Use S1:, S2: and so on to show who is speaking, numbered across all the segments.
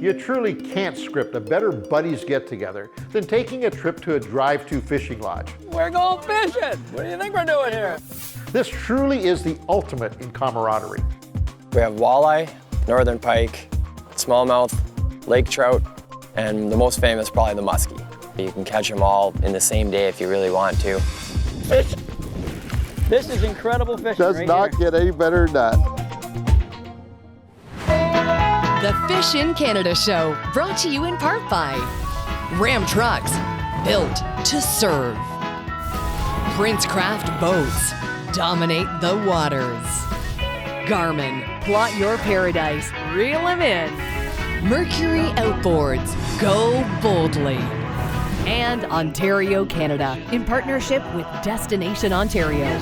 S1: You truly can't script a better buddies get-together than taking a trip to a drive-to fishing lodge.
S2: We're going fishing! What do you think we're doing here?
S1: This truly is the ultimate in camaraderie.
S3: We have walleye, northern pike, smallmouth, lake trout, and the most famous probably the muskie. You can catch them all in the same day if you really want to.
S2: Fish! This is incredible fishing
S1: Does
S2: right
S1: not
S2: here.
S1: get any better than that.
S4: The Fish in Canada Show, brought to you in part by Ram Trucks, built to serve. Princecraft Boats, dominate the waters. Garmin, plot your paradise, reel 'em in. Mercury Outboards, go boldly. And Ontario, Canada, in partnership with Destination Ontario.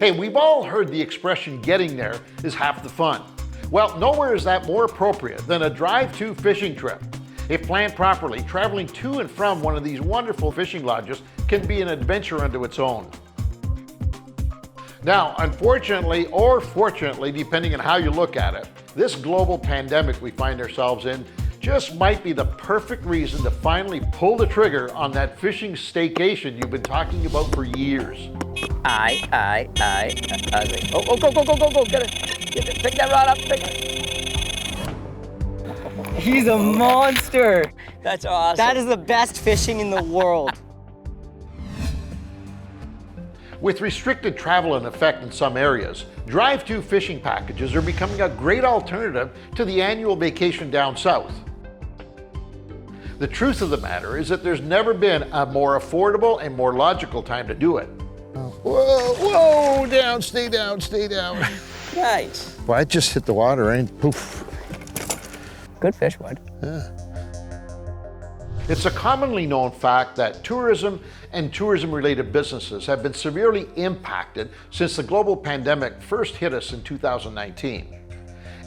S1: Hey, we've all heard the expression getting there is half the fun. Well, nowhere is that more appropriate than a drive-to fishing trip. If planned properly, traveling to and from one of these wonderful fishing lodges can be an adventure unto its own. Now, unfortunately or fortunately, depending on how you look at it, this global pandemic we find ourselves in just might be the perfect reason to finally pull the trigger on that fishing staycation you've been talking about for years.
S2: Aye. Oh, go. Get it. Pick that rod up. Pick it.
S5: He's a monster.
S2: That's awesome.
S5: That is the best fishing in the world.
S1: With restricted travel in effect in some areas, drive-to fishing packages are becoming a great alternative to the annual vacation down south. The truth of the matter is that there's never been a more affordable and more logical time to do it. Whoa, down, stay down.
S2: Nice.
S1: Well, I just hit the water and poof.
S2: Good fish, Bud.
S1: Yeah. It's a commonly known fact that tourism and tourism-related businesses have been severely impacted since the global pandemic first hit us in 2019.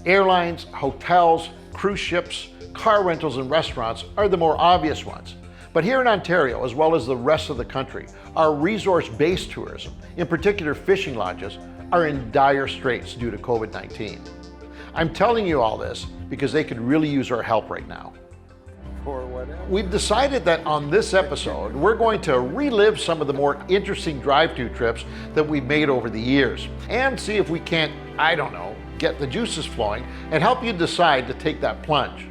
S1: Airlines, hotels, cruise ships, car rentals, and restaurants are the more obvious ones. But here in Ontario, as well as the rest of the country, our resource-based tourism, in particular fishing lodges, are in dire straits due to COVID-19. I'm telling you all this because they could really use our help right now. We've decided that on this episode, we're going to relive some of the more interesting drive-to trips that we've made over the years and see if we can't, I don't know, get the juices flowing and help you decide to take that plunge.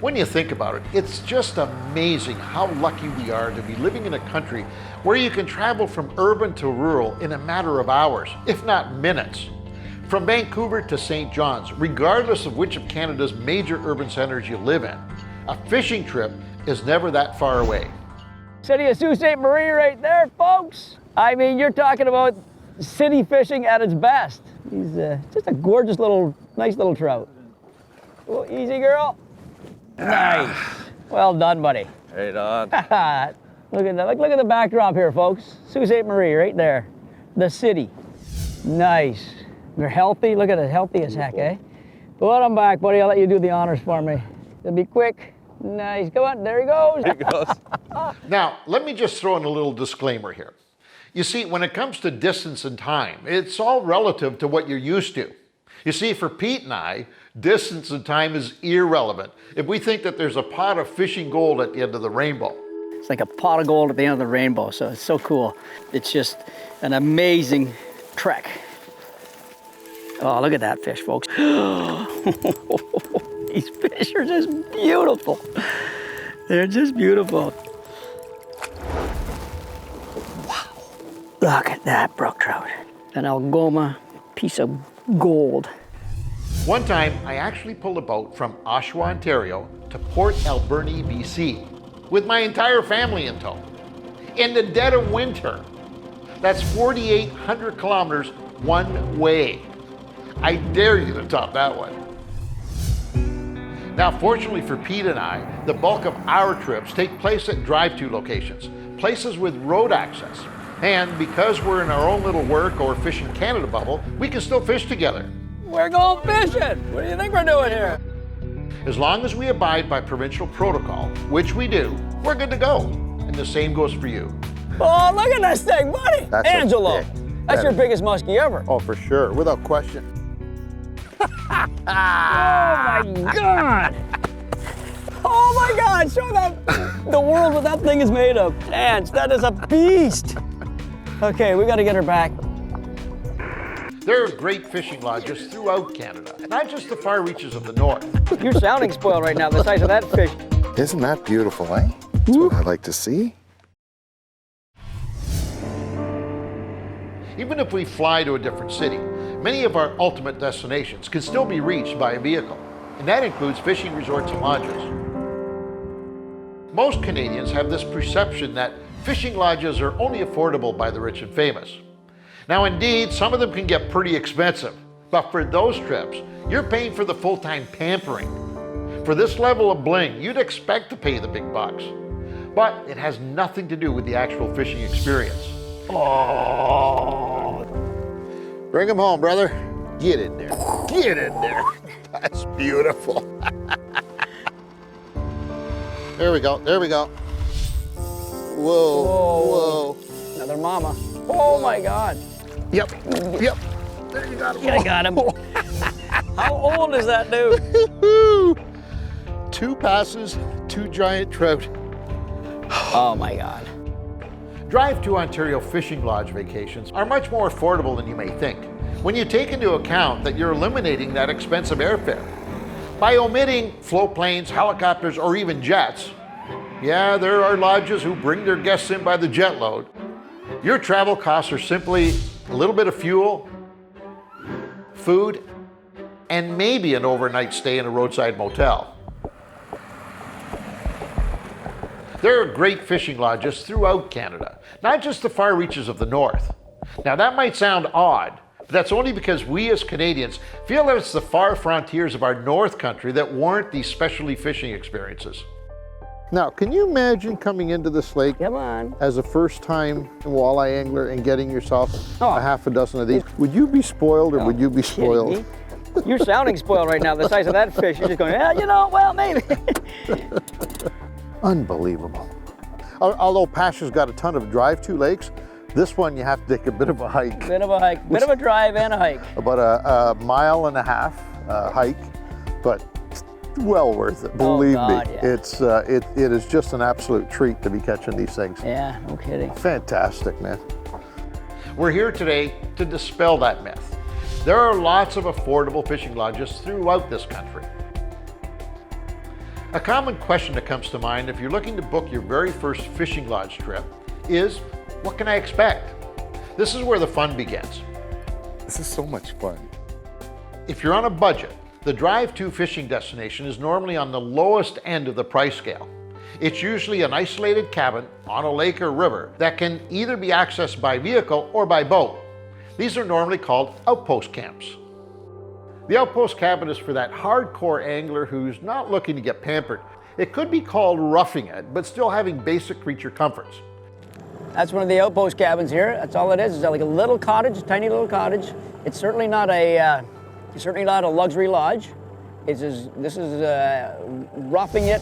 S1: When you think about it, it's just amazing how lucky we are to be living in a country where you can travel from urban to rural in a matter of hours, if not minutes. From Vancouver to St. John's, regardless of which of Canada's major urban centers you live in, a fishing trip is never that far away.
S2: City of Sault Ste. Marie right there, folks. I mean, you're talking about city fishing at its best. He's just a gorgeous little, nice little trout. Oh, easy, girl. Nice. Well done, buddy.
S3: Right on.
S2: Look at that. Look at the backdrop here, folks. Sault Ste. Marie right there. The city. Nice. They're healthy. Look at it, healthy as heck, eh? Put them back, buddy. I'll let you do the honors for me. It'll be quick. Nice. Come on. There he goes.
S3: There he goes.
S1: Now, let me just throw in a little disclaimer here. You see, when it comes to distance and time, it's all relative to what you're used to. You see, for Pete and I, distance and time is irrelevant if we think that there's a pot of fishing gold at the end of the rainbow.
S2: It's like a pot of gold at the end of the rainbow, so it's so cool. It's just an amazing trek. Oh, look at that fish, folks. These fish are just beautiful. They're just beautiful. Wow. Look at that brook trout. An Algoma piece of gold.
S1: One time, I actually pulled a boat from Oshawa, Ontario to Port Alberni, BC, with my entire family in tow, in the dead of winter. That's 4,800 kilometers one way. I dare you to top that one. Now, fortunately for Pete and I, the bulk of our trips take place at drive-to locations, places with road access. And because we're in our own little work or Fishing Canada bubble, we can still fish together.
S2: We're going fishing. What do you think we're doing here?
S1: As long as we abide by provincial protocol, which we do, we're good to go. And the same goes for you.
S2: Oh, look at this thing, buddy.
S1: That's a
S2: Angelo.
S1: big-
S2: That's
S1: that
S2: your
S1: is-
S2: biggest muskie ever.
S1: Oh, for sure, without question.
S2: Oh my God. Oh my God, show them the world what that thing is made of. Ants, that is a beast. Okay, we gotta get her back.
S1: There are great fishing lodges throughout Canada, not just the far reaches of the north.
S2: You're sounding spoiled right now, the size of that fish.
S6: Isn't that beautiful, eh? That's what I like to see.
S1: Even if we fly to a different city, many of our ultimate destinations can still be reached by a vehicle, and that includes fishing resorts and lodges. Most Canadians have this perception that fishing lodges are only affordable by the rich and famous. Now, indeed, some of them can get pretty expensive, but for those trips, you're paying for the full-time pampering. For this level of bling, you'd expect to pay the big bucks, but it has nothing to do with the actual fishing experience. Oh, bring him home, brother. Get in there. Get in there. That's beautiful. There we go. There we go. Whoa. Whoa.
S2: Another mama. Oh my God.
S1: Yep. Yep. There you got him.
S2: Yeah, I got him. How old is that dude?
S1: 2 passes, 2 giant trout.
S2: Oh my God.
S1: Drive to Ontario fishing lodge vacations are much more affordable than you may think, when you take into account that you're eliminating that expensive airfare. By omitting float planes, helicopters, or even jets, yeah, there are lodges who bring their guests in by the jet load. Your travel costs are simply a little bit of fuel, food, and maybe an overnight stay in a roadside motel. There are great fishing lodges throughout Canada, not just the far reaches of the north. Now that might sound odd, but that's only because we as Canadians feel that it's the far frontiers of our north country that warrant these specialty fishing experiences. Now, can you imagine coming into this lake
S2: Come on.
S1: as a first-time walleye angler and getting yourself
S2: Oh.
S1: a half a dozen of these? Would you be spoiled or would you be
S2: Kidding
S1: spoiled?
S2: me? You're sounding spoiled right now, the size of that fish. You're just going, yeah, you know, well, maybe.
S1: Unbelievable. Although Pasha's got a ton of drive-to lakes, this one you have to take a bit of a hike.
S2: Bit of a hike, bit of a drive and a hike.
S1: About a mile and a half hike, but well worth it. Believe
S2: God,
S1: me,
S2: yeah.
S1: it is just an absolute treat to be catching these things.
S2: Yeah, no kidding.
S1: Fantastic, man. We're here today to dispel that myth. There are lots of affordable fishing lodges throughout this country. A common question that comes to mind if you're looking to book your very first fishing lodge trip is, what can I expect? This is where the fun begins.
S6: This is so much fun.
S1: If you're on a budget, the drive-to fishing destination is normally on the lowest end of the price scale. It's usually an isolated cabin on a lake or river that can either be accessed by vehicle or by boat. These are normally called outpost camps. The outpost cabin is for that hardcore angler who's not looking to get pampered. It could be called roughing it, but still having basic creature comforts.
S2: That's one of the outpost cabins here. That's all it is. It's like a little cottage, a tiny little cottage. It's certainly not a luxury lodge. This is roughing it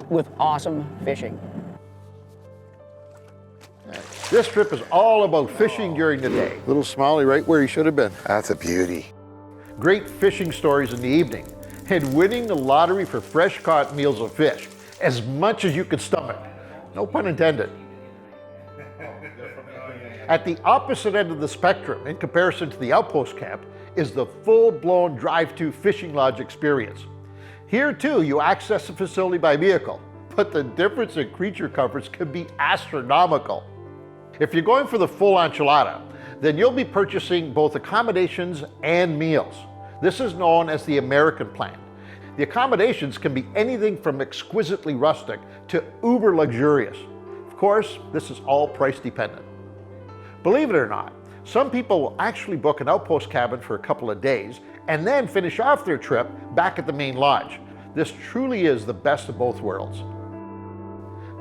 S2: with awesome fishing.
S1: This trip is all about fishing during the day. Little Smiley right where he should have been.
S6: That's a beauty.
S1: Great fishing stories in the evening, and winning the lottery for fresh caught meals of fish, as much as you could stomach. No pun intended. At the opposite end of the spectrum, in comparison to the outpost camp, is the full-blown drive-to fishing lodge experience. Here too, you access the facility by vehicle, but the difference in creature comforts can be astronomical. If you're going for the full enchilada, then you'll be purchasing both accommodations and meals. This is known as the American plan. The accommodations can be anything from exquisitely rustic to uber luxurious. Of course, this is all price dependent. Believe it or not, some people will actually book an outpost cabin for a couple of days and then finish off their trip back at the main lodge. This truly is the best of both worlds.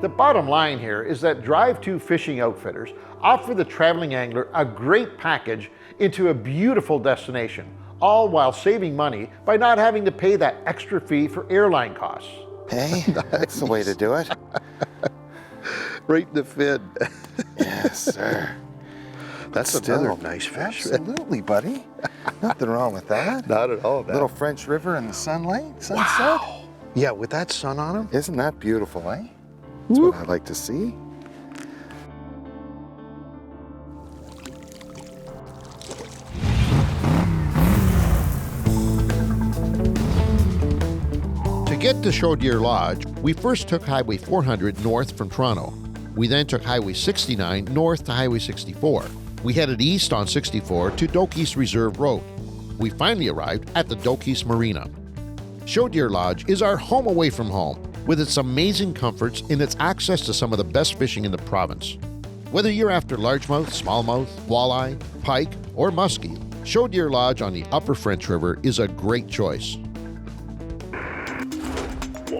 S1: The bottom line here is that drive-to fishing outfitters offer the traveling angler a great package into a beautiful destination, all while saving money by not having to pay that extra fee for airline costs.
S6: Hey, that's the way to do it.
S1: Right in the fin.
S6: Yes, sir.
S1: That's another nice fish.
S6: Absolutely, buddy. Nothing wrong with that.
S1: Not at all.
S6: Little French River in the sunset.
S1: Wow. Yeah, with that sun on him.
S6: Isn't that beautiful, eh? That's what I like to see.
S1: To get to Show Deer Lodge, we first took Highway 400 north from Toronto. We then took Highway 69 north to Highway 64. We headed east on 64 to Doak East Reserve Road. We finally arrived at the Doak East Marina. Show Deer Lodge is our home away from home, with its amazing comforts and its access to some of the best fishing in the province. Whether you're after largemouth, smallmouth, walleye, pike, or muskie, Show Deer Lodge on the Upper French River is a great choice.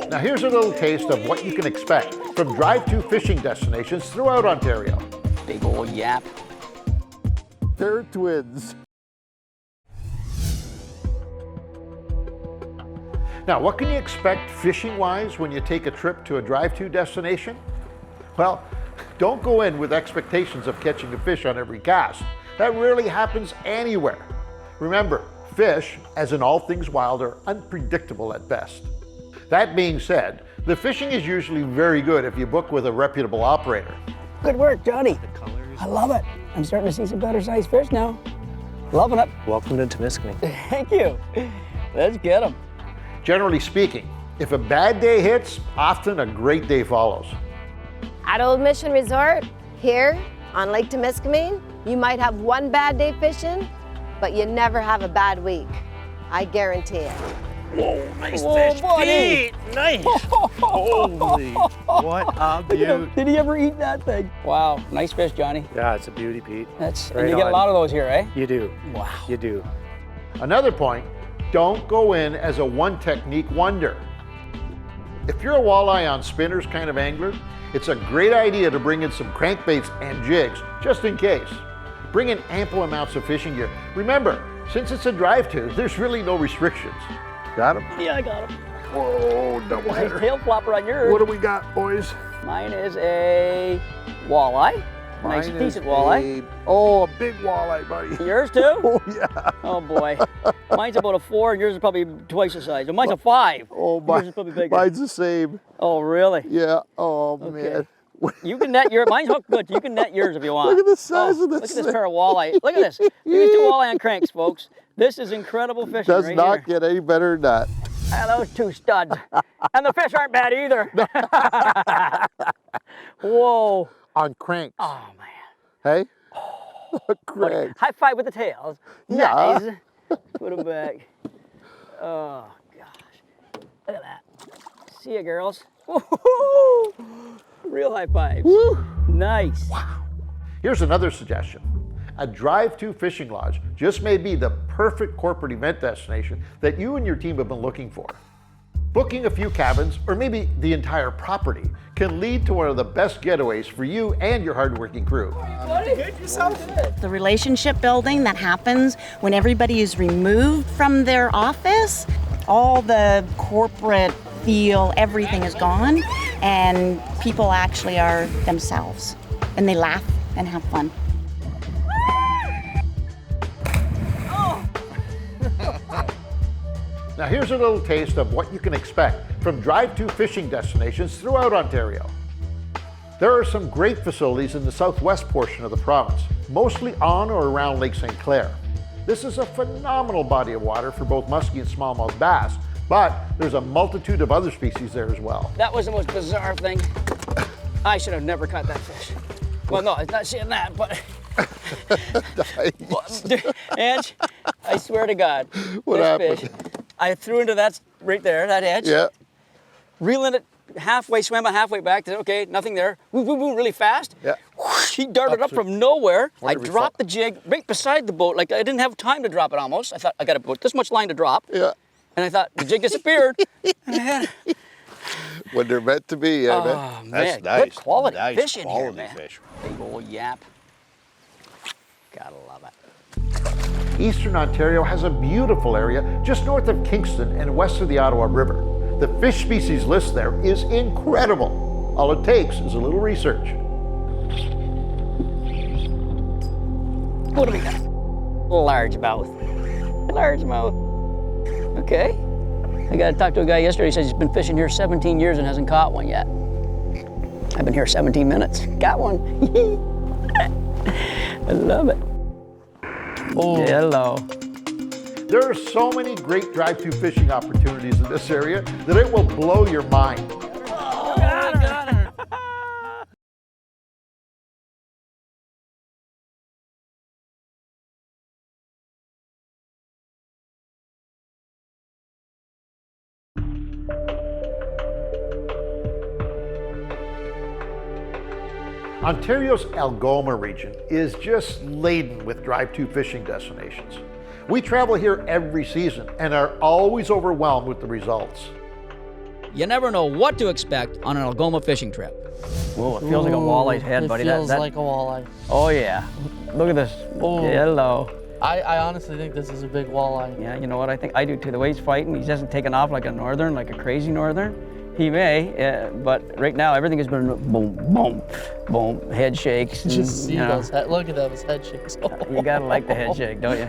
S1: Now here's a little taste of what you can expect from drive-to fishing destinations throughout Ontario.
S2: Big old yap.
S1: They're twins. Now, what can you expect fishing-wise when you take a trip to a drive-to destination? Well, don't go in with expectations of catching a fish on every cast. That rarely happens anywhere. Remember, fish, as in all things wild, are unpredictable at best. That being said, the fishing is usually very good if you book with a reputable operator.
S2: Good work, Johnny. I love it. I'm starting to see some better sized fish now. Loving it.
S3: Welcome to Temiskaming.
S2: Thank you. Let's get them.
S1: Generally speaking, if a bad day hits, often a great day follows.
S7: At Old Mission Resort, here on Lake Temiskaming, you might have one bad day fishing, but you never have a bad week. I guarantee it.
S2: Whoa, nice fish, buddy.
S3: Nice. Holy, what a beauty.
S2: Did he ever eat that thing? Wow, nice fish, Johnny.
S3: Yeah, it's a beauty, Pete.
S2: And
S3: Right
S2: you get a
S3: on.
S2: lot of those here, eh?
S3: You do.
S2: Wow.
S3: You do.
S1: Another point, don't go in as a one-technique wonder. If you're a walleye on spinners kind of angler, it's a great idea to bring in some crankbaits and jigs, just in case. Bring in ample amounts of fishing gear. Remember, since it's a drive-to, there's really no restrictions. Got him?
S2: Yeah, I got him.
S1: Whoa, double
S2: Nice
S1: header.
S2: tail flopper on yours.
S1: What do we got, boys?
S2: Mine is a walleye. Nice
S1: Mine
S2: decent
S1: is
S2: walleye.
S1: a big walleye, buddy.
S2: Yours too?
S1: Oh, yeah.
S2: Oh boy. Mine's about a 4 and yours is probably twice the size. Mine's a 5.
S1: Oh,
S2: Yours is probably bigger.
S1: mine's the same.
S2: Oh really?
S1: Yeah. Oh,
S2: Okay.
S1: man.
S2: You can net yours. Mine's hooked good. You can net yours if you want.
S1: Look at the size of this
S2: Look at this
S1: thing.
S2: pair of walleye. Look at this. Look at these 2 walleye on cranks, folks. This is incredible fishing
S1: Does
S2: right
S1: not
S2: here.
S1: get any better than that.
S2: And those 2 studs. And the fish aren't bad either. Whoa.
S1: On cranks.
S2: Oh man.
S1: Hey?
S2: Buddy,
S1: Crank.
S2: high five with the tails.
S1: Yeah.
S2: Nice. Put them back. Oh gosh. Look at that. See ya, girls. Woo-hoo-hoo. Real high fives.
S1: Woo.
S2: Nice.
S1: Here's another suggestion. A drive-to fishing lodge just may be the perfect corporate event destination that you and your team have been looking for. Booking a few cabins, or maybe the entire property, can lead to one of the best getaways for you and your hardworking crew.
S8: The relationship building that happens when everybody is removed from their office, all the corporate feel, everything is gone, and people actually are themselves, and they laugh and have fun.
S1: Now here's a little taste of what you can expect from drive-to fishing destinations throughout Ontario. There are some great facilities in the southwest portion of the province, mostly on or around Lake St. Clair. This is a phenomenal body of water for both muskie and smallmouth bass, but there's a multitude of other species there as well.
S2: That was the most bizarre thing. I should have never caught that fish. Well, no, it's not saying that, but. Ange, I swear to God,
S1: What
S2: this
S1: happened?
S2: fish, I threw into that right there, that edge.
S1: Yeah.
S2: Reeling it halfway, swam it halfway back. Okay, nothing there. Woo, woo, woo, really fast.
S1: Yeah.
S2: Whoosh, he darted up from nowhere. I
S1: Wonder if he
S2: dropped
S1: fell.
S2: the jig right beside the boat. Like I didn't have time to drop it almost. I thought I got about this much line to drop.
S1: Yeah.
S2: And I thought the jig disappeared. And I had,
S1: When they're meant to be,
S2: oh
S1: man.
S2: man, good quality fish in here, man. Big old yap. Gotta love it.
S1: Eastern Ontario has a beautiful area just north of Kingston and west of the Ottawa River. The fish species list there is incredible. All it takes is a little research.
S2: What do we got? Largemouth. Largemouth. Okay. I got to talk to a guy yesterday. He says he's been fishing here 17 years and hasn't caught one yet. I've been here 17 minutes. Got one. I love it. Oh. Hello.
S1: There are so many great drive-through fishing opportunities in this area that it will blow your mind.
S2: Oh, got her.
S1: Ontario's Algoma region is just laden with drive-to fishing destinations. We travel here every season and are always overwhelmed with the results.
S2: You never know what to expect on an Algoma fishing trip. Whoa, it feels like a walleye's head, buddy.
S5: It feels like a walleye.
S2: Oh yeah. Look at this.
S5: Oh.
S2: Hello.
S5: I honestly think this is a big walleye.
S2: Yeah, you know what? I think I do too. The way he's fighting, he hasn't taken off like a northern, like a crazy northern. He may, but right now everything has been boom, boom, boom, head shakes.
S5: Just see those head, look at those head shakes.
S2: You gotta like the head shake, don't you?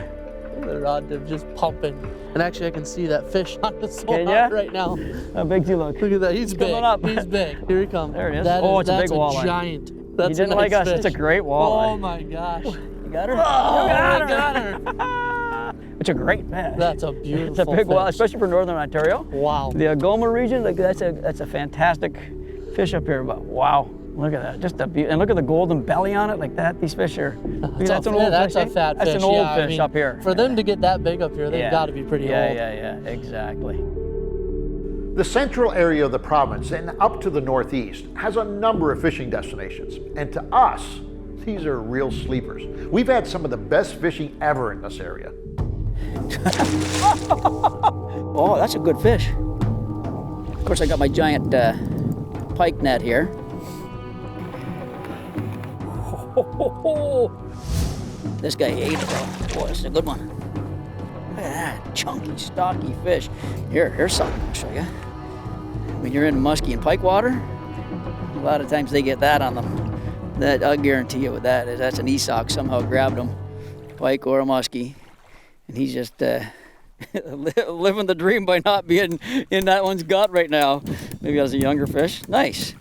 S5: The rod tip just pumping. And actually I can see that fish on the sonar right now.
S2: How big do you look?
S5: Look at that, he's big.
S2: Up.
S5: He's big. Here he comes.
S2: There it is.
S5: That
S2: it's a big walleye.
S5: That's a giant. That's
S2: you didn't
S5: a nice
S2: like us,
S5: fish.
S2: it's a great walleye.
S5: Oh my gosh.
S2: You got her?
S5: Oh, I got her.
S2: It's a great fish.
S5: That's a beautiful
S2: It's a big
S5: fish.
S2: walleye, especially for northern Ontario.
S5: Wow.
S2: The Algoma region, like that's a fantastic fish up here. But wow, look at that, just a beauty. And look at the golden belly on it, like that. These fish are. That's an old
S5: that's
S2: fish.
S5: a fat fish.
S2: That's an old
S5: yeah,
S2: fish
S5: I mean,
S2: up here.
S5: For them to get that big up here, they've got to be pretty old.
S2: Yeah, exactly.
S1: The central area of the province and up to the northeast has a number of fishing destinations. And to us, these are real sleepers. We've had some of the best fishing ever in this area.
S2: Oh, that's a good fish. Of course, I got my giant pike net here. This guy ate it though. Boy, this is a good one. Look at that chunky, stocky fish. Here's something I'll show you. When you're in muskie and pike water, a lot of times they get that on them. That I'll guarantee you what that is. That's an Esoc somehow grabbed him, pike or a muskie, and he's just living the dream by not being in that one's gut right now. Maybe as a younger fish. Nice,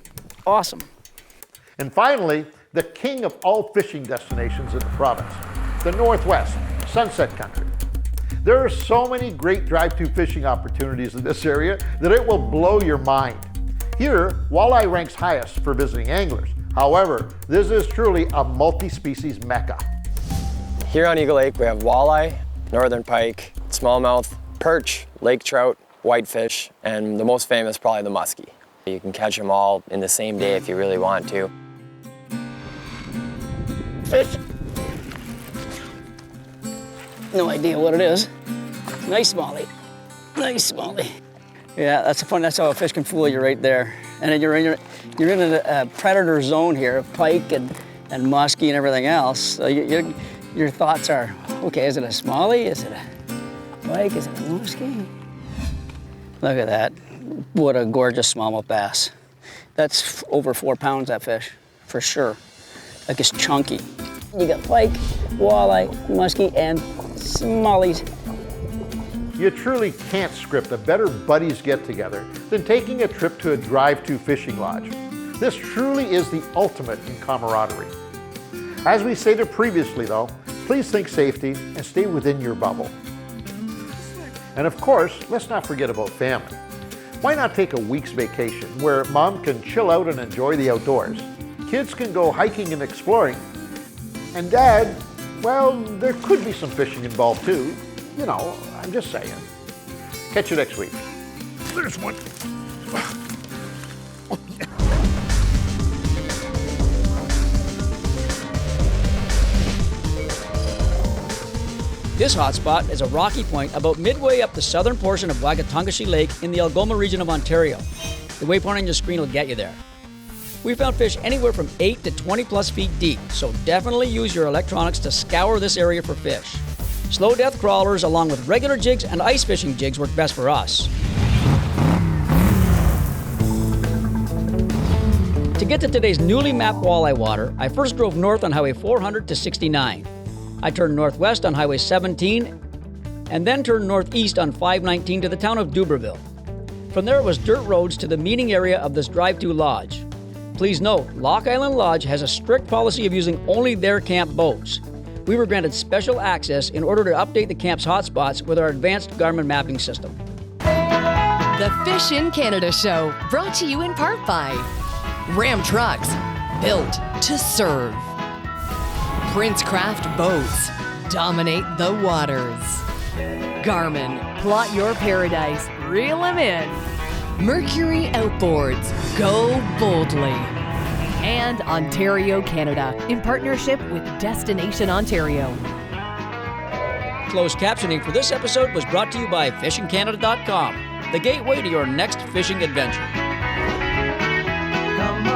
S2: awesome.
S1: And finally, the king of all fishing destinations in the province, the Northwest, Sunset Country. There are so many great drive-to fishing opportunities in this area that it will blow your mind. Here, walleye ranks highest for visiting anglers. However, this is truly a multi-species mecca.
S3: Here on Eagle Lake, we have walleye, northern pike, smallmouth, perch, lake trout, whitefish, and the most famous probably the muskie. You can catch them all in the same day if you really want to.
S2: Fish. No idea what it is. Nice smallie. Nice smallie. Yeah, that's how a fish can fool you right there. And then you're in a predator zone here of pike and muskie and everything else. So your thoughts are, okay, is it a smallie? Is it a pike? Is it a muskie? Look at that. What a gorgeous smallmouth bass. That's over 4 pounds, that fish, for sure. Like it's chunky. You got pike, walleye, muskie, and smallies.
S1: You truly can't script a better buddies get-together than taking a trip to a drive-to fishing lodge. This truly is the ultimate in camaraderie. As we stated previously though, please think safety and stay within your bubble. And of course, let's not forget about family. Why not take a week's vacation where mom can chill out and enjoy the outdoors? Kids can go hiking and exploring. And dad, well, there could be some fishing involved too. You know, I'm just saying. Catch you next week. There's one.
S2: This hotspot is a rocky point about midway up the southern portion of Wagatongashi Lake in the Algoma region of Ontario. The waypoint on your screen will get you there. We found fish anywhere from 8 to 20 plus feet deep, so definitely use your electronics to scour this area for fish. Slow death crawlers along with regular jigs and ice fishing jigs work best for us. To get to today's newly mapped walleye water, I first drove north on Highway 400 to 69. I turned northwest on Highway 17 and then turned northeast on 519 to the town of Dubreuilville. From there it was dirt roads to the meeting area of this drive-to lodge. Please note, Lock Island Lodge has a strict policy of using only their camp boats. We were granted special access in order to update the camp's hotspots with our advanced Garmin mapping system.
S4: The Fish in Canada Show, brought to you in part by Ram Trucks, built to serve. Princecraft Boats, dominate the waters. Garmin, plot your paradise, reel 'em in. Mercury Outboards, go boldly. And Ontario, Canada, in partnership with Destination Ontario.
S2: Closed captioning for this episode was brought to you by fishingcanada.com, the gateway to your next fishing adventure.
S9: Come